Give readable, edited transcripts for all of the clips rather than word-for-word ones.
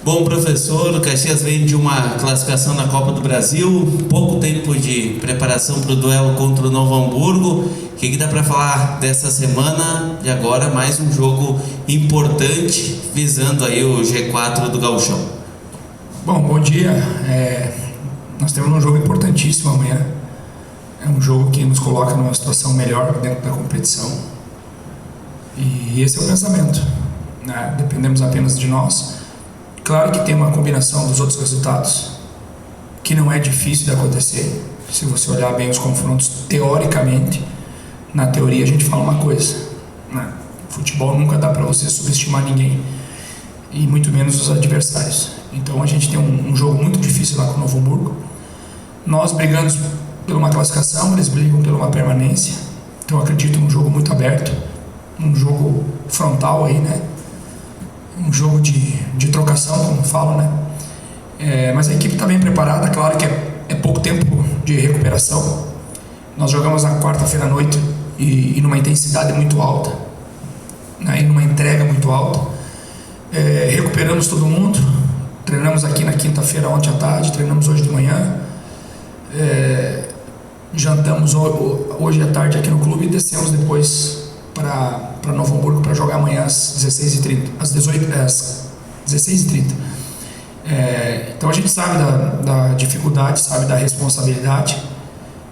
Bom, professor, o Caxias vem de uma classificação na Copa do Brasil, pouco tempo de preparação para o duelo contra o Novo Hamburgo. O que dá para falar dessa semana e agora mais um jogo importante visando aí o G4 do Gauchão? Bom dia. Nós temos um jogo importantíssimo amanhã. É um jogo que nos coloca numa situação melhor dentro da competição. E esse é o pensamento, né? Dependemos apenas de nós. Claro que tem uma combinação dos outros resultados que não é difícil de acontecer. Se você olhar bem os confrontos, teoricamente, na teoria a gente fala uma coisa, né? Futebol nunca dá para você subestimar ninguém, e muito menos os adversários. Então a gente tem um jogo muito difícil lá com o Novo Hamburgo. Nós brigamos por uma classificação, eles brigam por uma permanência. Então eu acredito num jogo muito aberto, um jogo frontal aí, né? Um jogo de trocação, como falam, né? Mas a equipe está bem preparada. Claro que é pouco tempo de recuperação. Nós jogamos na quarta-feira à noite e numa intensidade muito alta, né? E numa entrega muito alta. Recuperamos todo mundo. Treinamos aqui na quinta-feira ontem à tarde, treinamos hoje de manhã. Jantamos hoje à tarde aqui no clube e descemos depois para Novo Hamburgo para jogar amanhã às 16h30, às 16h30. Então a gente sabe da dificuldade, sabe da responsabilidade,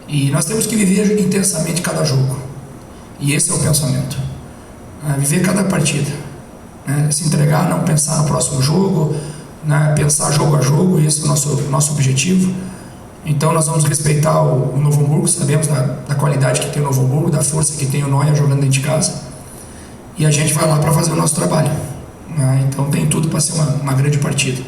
e nós temos que viver intensamente cada jogo, e esse é o pensamento, viver cada partida, né? Se entregar, não pensar no próximo jogo, né? Pensar jogo a jogo, esse é o nosso objetivo. Então nós vamos respeitar o Novo Hamburgo, sabemos da qualidade que tem o Novo Hamburgo, da força que tem o Noia jogando dentro de casa, e a gente vai lá para fazer o nosso trabalho, né? Então tem tudo para ser uma grande partida.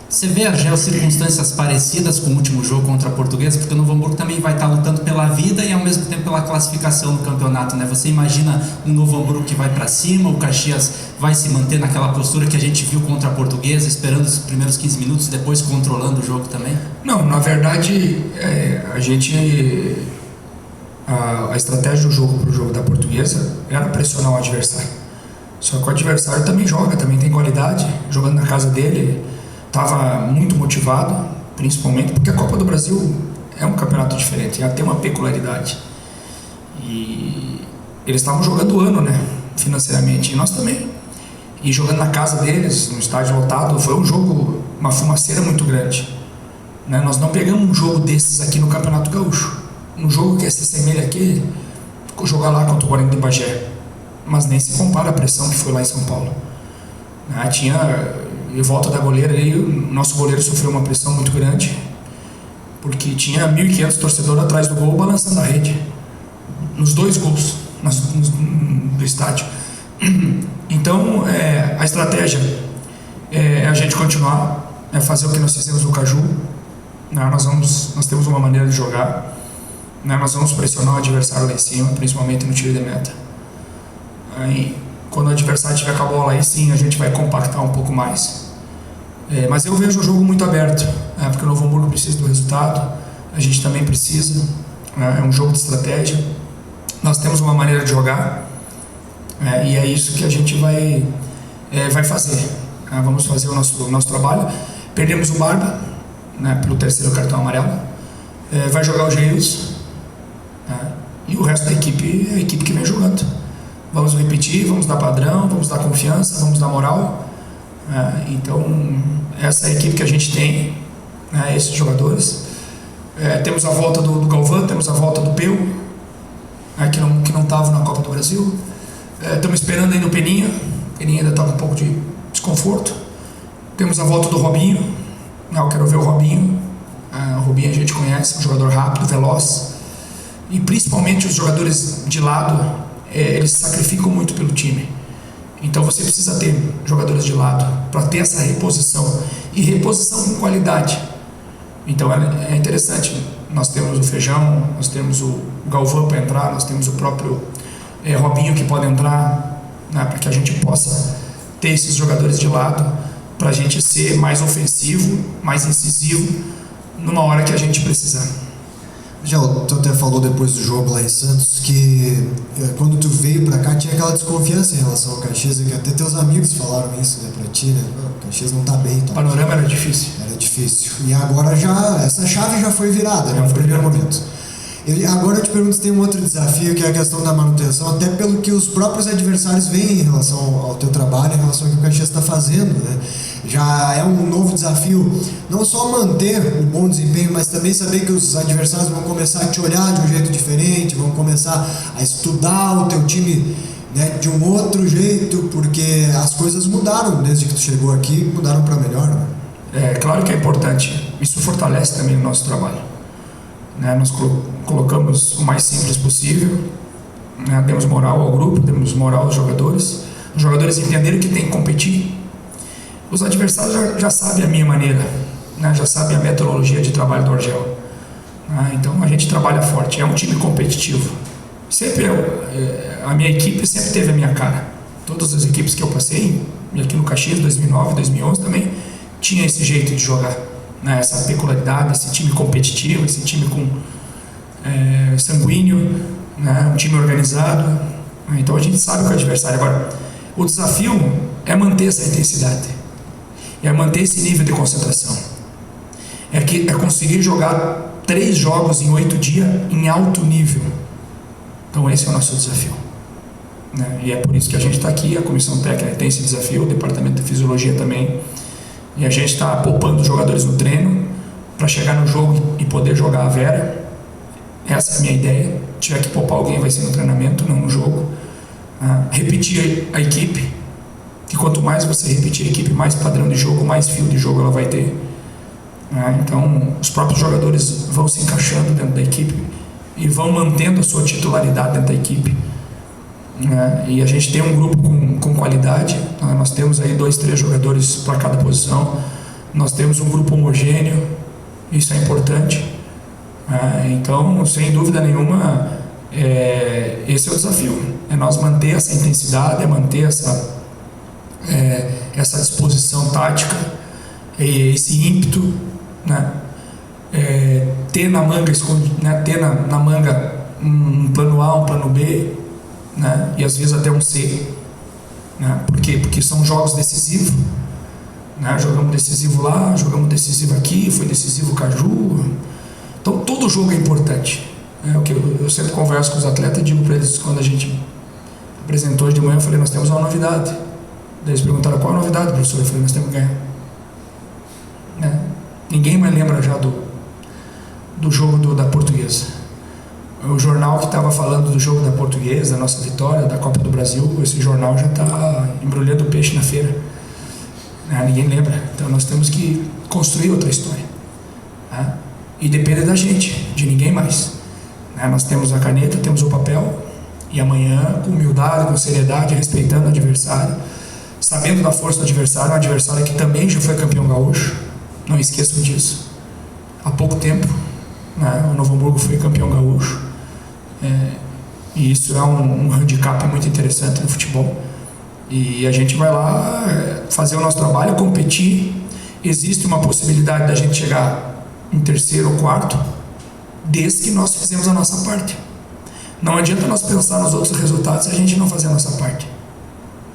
Você vê, Argel, circunstâncias parecidas com o último jogo contra a Portuguesa, porque o Novo Hamburgo também vai estar lutando pela vida e ao mesmo tempo pela classificação no campeonato, né? Você imagina um Novo Hamburgo que vai para cima, o Caxias vai se manter naquela postura que a gente viu contra a Portuguesa, esperando os primeiros 15 minutos, depois controlando o jogo também? Não, na verdade, a estratégia do jogo para o jogo da Portuguesa era pressionar o adversário. Só que o adversário também joga, também tem qualidade, jogando na casa dele, estava muito motivado, principalmente porque a Copa do Brasil é um campeonato diferente, ela tem uma peculiaridade. E eles estavam jogando o ano, né, financeiramente, e nós também. E jogando na casa deles, no estádio lotado, foi um jogo, uma fumaceira muito grande, né? Nós não pegamos um jogo desses aqui no Campeonato Gaúcho, um jogo que se assemelha aqui, jogar lá contra o Guarani de Bagé, mas nem se compara a pressão que foi lá em São Paulo, né? Tinha, em volta da goleira aí, o nosso goleiro sofreu uma pressão muito grande, porque tinha 1.500 torcedores atrás do gol balançando a rede, nos dois gols do estádio. Então a estratégia é a gente continuar, fazer o que nós fizemos no Caju, né? Nós temos uma maneira de jogar, né? Nós vamos pressionar o adversário lá em cima, principalmente no tiro de meta. Aí, quando o adversário tiver com a bola, aí sim a gente vai compactar um pouco mais. Mas eu vejo o jogo muito aberto, porque o Novo Hamburgo precisa do resultado, a gente também precisa, é um jogo de estratégia. Nós temos uma maneira de jogar, e é isso que a gente vai fazer. Vamos fazer o nosso trabalho. Perdemos o Barba, né, pelo terceiro cartão amarelo. Vai jogar o Geils, e o resto da equipe é a equipe que vem jogando. Vamos repetir, vamos dar padrão, vamos dar confiança, vamos dar moral. Então, essa é a equipe que a gente tem, esses jogadores. Temos a volta do Galvão, temos a volta do Peu, que não estava na Copa do Brasil. Estamos esperando aí no Peninha. O Peninha ainda está com um pouco de desconforto. Temos a volta do Robinho. Eu quero ver o Robinho. O Robinho a gente conhece, um jogador rápido, veloz. E principalmente os jogadores de lado, eles sacrificam muito pelo time. Então você precisa ter jogadores de lado para ter essa reposição. E reposição com qualidade. Então é interessante. Nós temos o Feijão, nós temos o Galvão para entrar, nós temos o próprio Robinho que pode entrar, né, para que a gente possa ter esses jogadores de lado, para a gente ser mais ofensivo, mais incisivo, numa hora que a gente precisar. Já, tu até falou depois do jogo lá em Santos que quando tu veio pra cá tinha aquela desconfiança em relação ao Caxias, que até teus amigos falaram isso, né, pra ti, né? O Caxias não tá bem. O panorama era difícil. Era difícil. E agora essa chave já foi virada, né, no primeiro momento. Agora eu te pergunto se tem um outro desafio, que é a questão da manutenção, até pelo que os próprios adversários veem em relação ao teu trabalho, em relação ao que o Caxias está fazendo, né? Já é um novo desafio, não só manter o bom desempenho, mas também saber que os adversários vão começar a te olhar de um jeito diferente, vão começar a estudar o teu time, né, de um outro jeito, porque as coisas mudaram desde que tu chegou aqui, mudaram para melhor, né? É claro que é importante, isso fortalece também o nosso trabalho, né? Nós colocamos o mais simples possível, né? Demos moral ao grupo, demos moral aos jogadores. Os jogadores entenderam que tem que competir. Os adversários já sabem a minha maneira, né? Já sabem a metodologia de trabalho do Argel, né? Então a gente trabalha forte, é um time competitivo. Sempre a minha equipe sempre teve a minha cara. Todas as equipes que eu passei, e aqui no Caxias, 2009, 2011 também, tinha esse jeito de jogar, né? Essa peculiaridade, esse time competitivo, esse time com sanguíneo, né? Um time organizado, né? Então a gente sabe que o adversário. Agora, o desafio é manter essa intensidade, é manter esse nível de concentração, é conseguir jogar 3 jogos em 8 dias em alto nível. Então esse é o nosso desafio, né? E é por isso que a gente está aqui, a comissão técnica tem esse desafio, o departamento de fisiologia também, e a gente está poupando os jogadores no treino para chegar no jogo e poder jogar a Vera. Essa é a minha ideia. Se tiver que poupar alguém, vai ser no treinamento, não no jogo. Repetir a equipe, que quanto mais você repetir a equipe, mais padrão de jogo, mais fio de jogo ela vai ter. Então os próprios jogadores vão se encaixando dentro da equipe e vão mantendo a sua titularidade dentro da equipe, e a gente tem um grupo com qualidade, nós temos aí 2, 3 jogadores para cada posição, nós temos um grupo homogêneo, isso é importante, então sem dúvida nenhuma esse é o desafio, é nós manter essa intensidade, é manter essa disposição tática, esse ímpeto, né? Ter na manga né? Ter na manga um plano A, um plano B, né? E às vezes até um C, né? Por quê? Porque são jogos decisivos, né? Jogamos decisivo lá, jogamos decisivo aqui, foi decisivo o Caju, então todo jogo é importante, né? O que eu sempre converso com os atletas e digo para eles, quando a gente apresentou hoje de manhã, eu falei, nós temos uma novidade. Daí eles perguntaram, qual a novidade, professor? Eu falei, nós temos que ganhar, né? Ninguém mais lembra já do jogo da Portuguesa. O jornal que estava falando do jogo da Portuguesa, da nossa vitória, da Copa do Brasil, esse jornal já está embrulhando peixe na feira, né? Ninguém lembra. Então nós temos que construir outra história, né? E depende da gente, de ninguém mais, né? Nós temos a caneta, temos o papel, e amanhã, com humildade, com seriedade, respeitando o adversário, sabendo da força do adversário, um adversário que também já foi campeão gaúcho, não esqueçam disso. Há pouco tempo, né, o Novo Hamburgo foi campeão gaúcho, e isso é um handicap muito interessante no futebol, e a gente vai lá fazer o nosso trabalho, competir. Existe uma possibilidade da gente chegar em 3º ou 4º, desde que nós fizemos a nossa parte. Não adianta nós pensar nos outros resultados se a gente não fazer a nossa parte.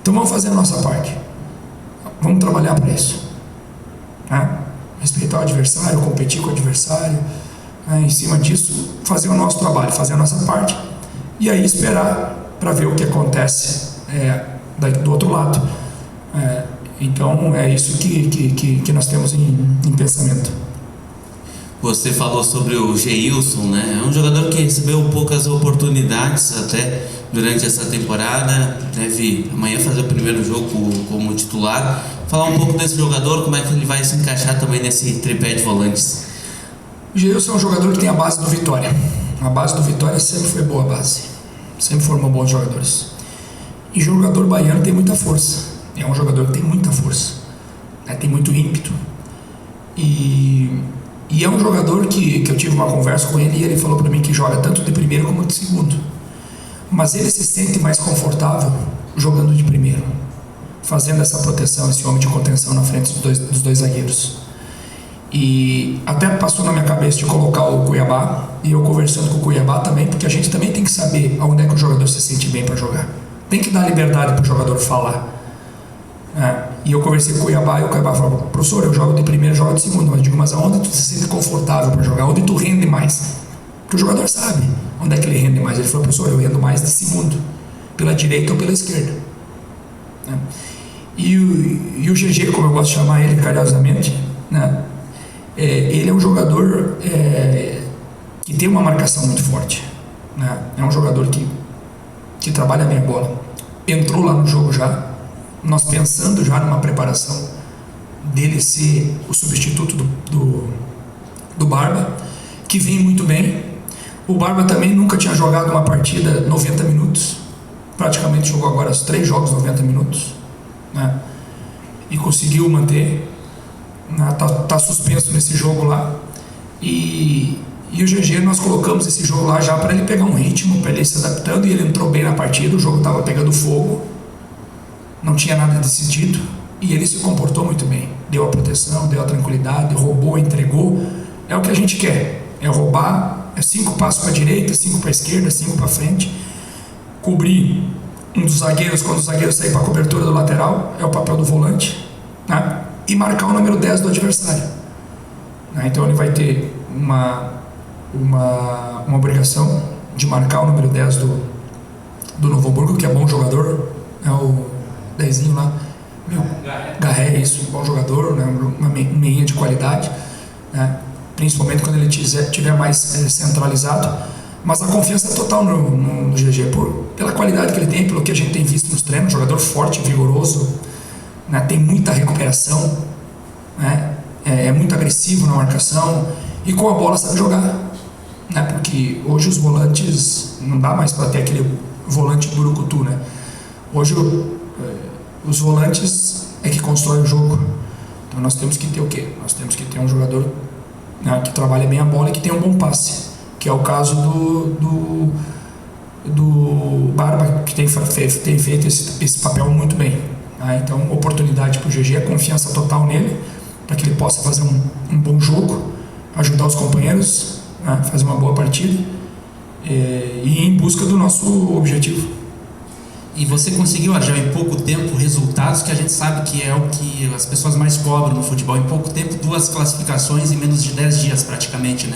Então vamos fazer a nossa parte, vamos trabalhar para isso, né? Respeitar o adversário, competir com o adversário, né? Em cima disso fazer o nosso trabalho, fazer a nossa parte, e aí esperar para ver o que acontece do outro lado. Então é isso que nós temos em pensamento. Você falou sobre o Geilson, né? É um jogador que recebeu poucas oportunidades até durante essa temporada, deve amanhã fazer o primeiro jogo como titular. Falar um pouco desse jogador, como é que ele vai se encaixar também nesse tripé de volantes. O Geilson é um jogador que tem a base do Vitória. A base do Vitória sempre foi boa base, sempre formou bons jogadores. E o jogador baiano tem muita força, é um jogador que tem muita força, né? Tem muito ímpeto. E é um jogador que eu tive uma conversa com ele e ele falou para mim que joga tanto de primeiro como de segundo. Mas ele se sente mais confortável jogando de primeiro, fazendo essa proteção, esse homem de contenção na frente dos dois zagueiros. E até passou na minha cabeça de colocar o Cuiabá, e eu conversando com o Cuiabá também, porque a gente também tem que saber onde é que o jogador se sente bem para jogar. Tem que dar liberdade para o jogador falar. E eu conversei com o Cuiabá, e o Cuiabá falou: professor, eu jogo de primeiro, eu jogo de segundo. Mas eu digo: mas aonde tu se sente confortável para jogar? Onde tu rende mais? Porque o jogador sabe onde é que ele rende mais. Ele falou: professor, eu rendo mais de segundo, pela direita ou pela esquerda. E o GG, como eu gosto de chamar ele carinhosamente, ele é um jogador que tem uma marcação muito forte. É um jogador que trabalha bem a bola. Entrou lá no jogo já, nós pensando já numa preparação dele ser o substituto do Barba, que vem muito bem. O Barba também nunca tinha jogado uma partida 90 minutos, praticamente jogou agora os 3 jogos 90 minutos, e conseguiu manter. Tá suspenso nesse jogo lá, e o GG, nós colocamos esse jogo lá já para ele pegar um ritmo, para ele ir se adaptando, e ele entrou bem na partida. O jogo estava pegando fogo, não tinha nada decidido, e ele se comportou muito bem, deu a proteção, deu a tranquilidade, roubou, entregou. É o que a gente quer, é roubar, 5 passos para a direita, 5 para a esquerda, 5 para frente, cobrir um dos zagueiros quando o zagueiro sair para a cobertura do lateral, é o papel do volante, e marcar o número 10 do adversário. Então ele vai ter uma obrigação de marcar o número 10 do Novo Hamburgo, que é bom jogador, é o 10zinho lá, Garré, isso, bom jogador, uma meinha de qualidade, principalmente quando ele estiver mais centralizado. Mas a confiança é total no GG, pela qualidade que ele tem, pelo que a gente tem visto nos treinos. Jogador forte, vigoroso, tem muita recuperação, é muito agressivo na marcação, e com a bola sabe jogar, porque hoje os volantes, não dá mais para ter aquele volante burucutu, Hoje os volantes é que constroem o jogo. Então nós temos que ter o quê? Nós temos que ter um jogador que trabalha bem a bola e que tem um bom passe, que é o caso do Barba, que tem feito esse papel muito bem. Então, oportunidade para o GG, confiança total nele, para que ele possa fazer um bom jogo, ajudar os companheiros, fazer uma boa partida e ir em busca do nosso objetivo. E você conseguiu, Argel, em pouco tempo, resultados que a gente sabe que é o que as pessoas mais cobram no futebol. Em pouco tempo, 2 classificações em menos de 10 dias, praticamente,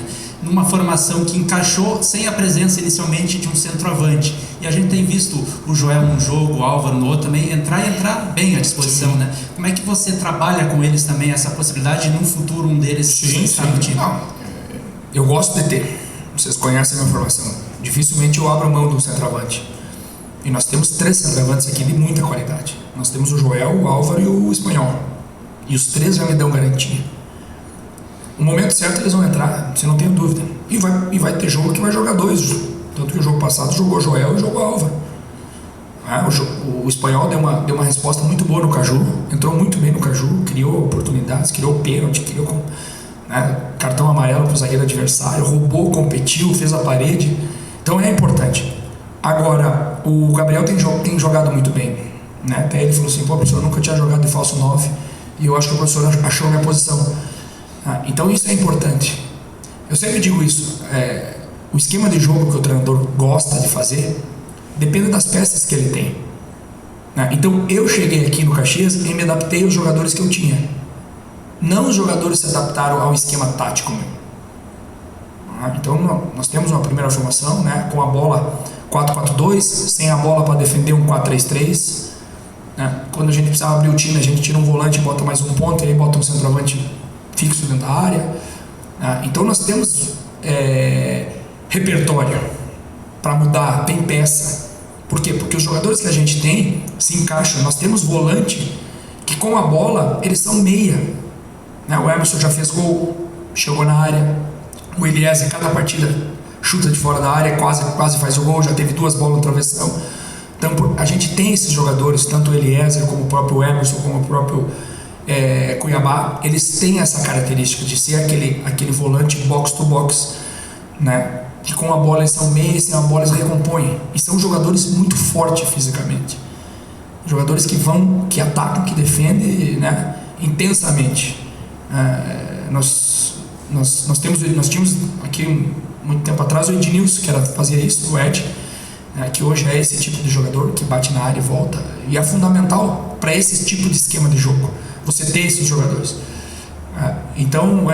Numa formação que encaixou sem a presença inicialmente de um centroavante. E a gente tem visto o Joel num jogo, o Álvaro no outro também, entrar bem à disposição, Como é que você trabalha com eles também, essa possibilidade de, num futuro, um deles estar no time? Eu gosto de ter. Vocês conhecem a minha formação. Dificilmente eu abro mão do centroavante. E nós temos 3 centroavantes aqui de muita qualidade. Nós temos o Joel, o Álvaro e o Espanhol. E os 3 já me dão garantia. No momento certo eles vão entrar, você não tem dúvida. E vai ter jogo que vai jogar 2. Tanto que o jogo passado jogou o Joel e jogou o Álvaro. O Espanhol deu uma resposta muito boa no Caju. Entrou muito bem no Caju, criou oportunidades, criou pênalti, criou cartão amarelo para o zagueiro adversário, roubou, competiu, fez a parede. Então é importante. Agora, o Gabriel tem jogado muito bem, Até ele falou assim: pô, professor, eu nunca tinha jogado de falso 9, e eu acho que o professor achou a minha posição. Então isso é importante. Eu sempre digo isso, o esquema de jogo que o treinador gosta de fazer depende das peças que ele tem. Então eu cheguei aqui no Caxias e me adaptei aos jogadores que eu tinha. Não os jogadores se adaptaram ao esquema tático meu. Então nós temos uma primeira formação, com a bola 4-4-2, sem a bola para defender um 4-3-3. Quando a gente precisava abrir o time, a gente tira um volante e bota mais um ponto, e aí bota um centroavante fixo dentro da área. Então nós temos repertório para mudar, tem peça. Por quê? Porque os jogadores que a gente tem se encaixam. Nós temos volante que com a bola eles são meia. O Emerson já fez gol, chegou na área. O Eliezer, cada partida, chuta de fora da área, quase faz o gol, já teve 2 bolas no travessão. Então a gente tem esses jogadores, tanto o Eliezer como o próprio Emerson, como o próprio Cuiabá. Eles têm essa característica de ser aquele volante box to box, que com a bola eles são meios, sem a bola eles recompõem. E são jogadores muito fortes fisicamente, jogadores que atacam, que defendem, intensamente. nós tínhamos aqui muito tempo atrás o Ednilson, que fazia isso, o Ed, que hoje é esse tipo de jogador que bate na área e volta, e é fundamental para esse tipo de esquema de jogo você ter esses jogadores. Então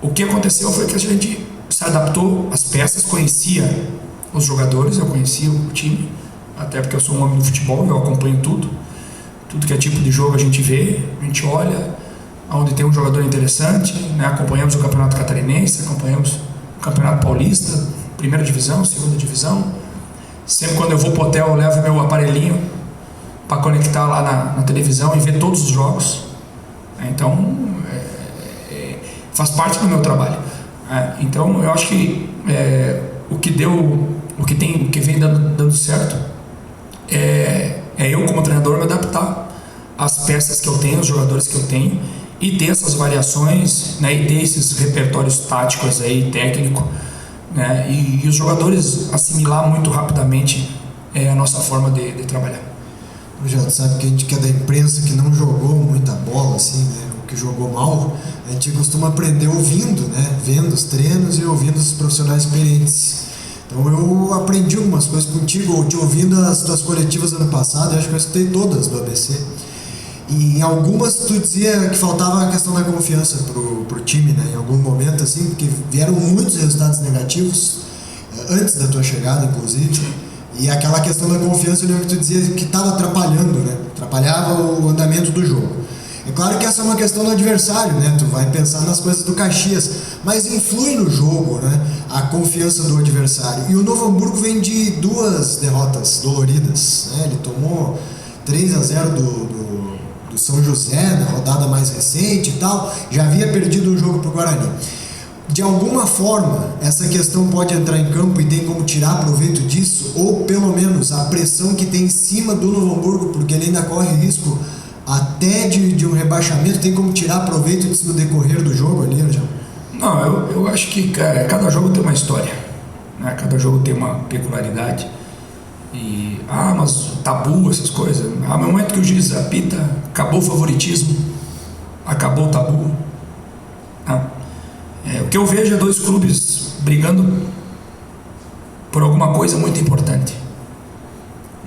o que aconteceu foi que a gente se adaptou às peças, conhecia os jogadores, eu conhecia o time, até porque eu sou um homem do futebol, eu acompanho tudo que é tipo de jogo a gente vê, a gente olha onde tem um jogador interessante, né? Acompanhamos o Campeonato Catarinense, acompanhamos o Campeonato Paulista, primeira divisão, segunda divisão. Sempre quando eu vou pro hotel eu levo meu aparelhinho para conectar lá na televisão e ver todos os jogos. Então faz parte do meu trabalho. Então eu acho que o que vem dando certo é eu como treinador me adaptar às peças que eu tenho, os jogadores que eu tenho, e ter essas variações, né, e ter esses repertórios táticos aí, técnico, né, e os jogadores assimilar muito rapidamente a nossa forma de trabalhar. Já sabe que a gente que é da imprensa, que não jogou muita bola, assim, né, ou que jogou mal, a gente costuma aprender ouvindo, né, vendo os treinos e ouvindo os profissionais experientes. Então eu aprendi algumas coisas contigo, te ouvindo as tuas coletivas ano passado, eu acho que eu escutei todas do ABC. E em algumas tu dizia que faltava a questão da confiança pro time, né? Em algum momento, assim, porque vieram muitos resultados negativos, antes da tua chegada, inclusive. E aquela questão da confiança, eu lembro que tu dizia que estava atrapalhando, né? Atrapalhava o andamento do jogo. É claro que essa é uma questão do adversário, né? Tu vai pensar nas coisas do Caxias, mas influi no jogo, né? A confiança do adversário. E o Novo Hamburgo vem de 2 derrotas doloridas, né? Ele tomou 3-0 do São José, na rodada mais recente e tal. Já havia perdido um jogo pro Guarani. De alguma forma, essa questão pode entrar em campo e tem como tirar proveito disso, ou pelo menos a pressão que tem em cima do Novo Hamburgo, porque ele ainda corre risco até de um rebaixamento, tem como tirar proveito disso no decorrer do jogo ali, Argel? Não, eu acho que cada jogo tem uma história, né? Cada jogo tem uma peculiaridade. E, mas tabu, essas coisas. No momento que o juiz apita, acabou o favoritismo, acabou o tabu. O que eu vejo é 2 clubes brigando por alguma coisa muito importante,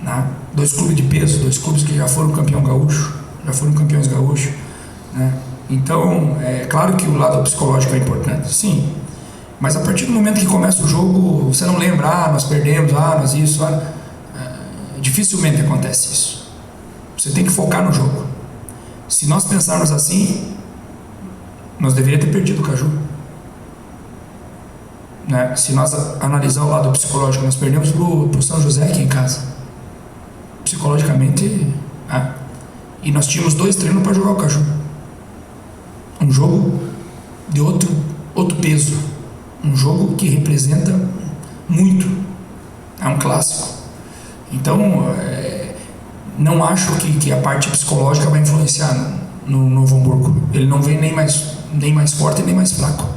né? 2 clubes de peso, 2 clubes que já foram campeões gaúchos, né? Então, é claro que o lado psicológico é importante, sim, mas a partir do momento que começa o jogo, você não lembra, nós perdemos, nós isso, dificilmente acontece isso. Você tem que focar no jogo. Se nós pensarmos assim, nós deveríamos ter perdido o Caju, né? Se nós analisar o lado psicológico, nós perdemos pro São José aqui em casa, psicologicamente, e nós tínhamos 2 treinos para jogar o Caju, um jogo de outro peso, um jogo que representa muito, é um clássico. Então não acho que a parte psicológica vai influenciar no Novo Hamburgo. Ele não vem nem mais forte nem mais fraco.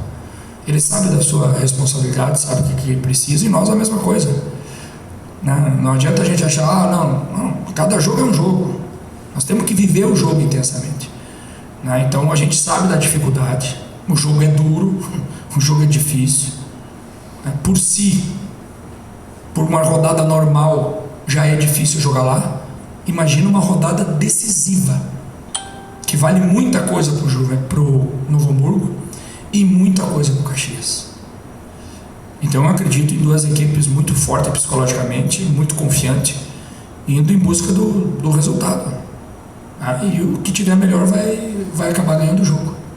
Ele sabe da sua responsabilidade, sabe o que precisa, e nós a mesma coisa. Não adianta a gente achar, não, cada jogo é um jogo. Nós temos que viver o jogo intensamente. Então a gente sabe da dificuldade. O jogo é duro, o jogo é difícil. Por uma rodada normal já é difícil jogar lá. Imagina uma rodada decisiva, que vale muita coisa pro Novo Hamburgo e muita coisa pro Caxias. Então eu acredito em 2 equipes muito fortes psicologicamente, muito confiantes, indo em busca do resultado. E o que tiver melhor vai acabar ganhando o jogo.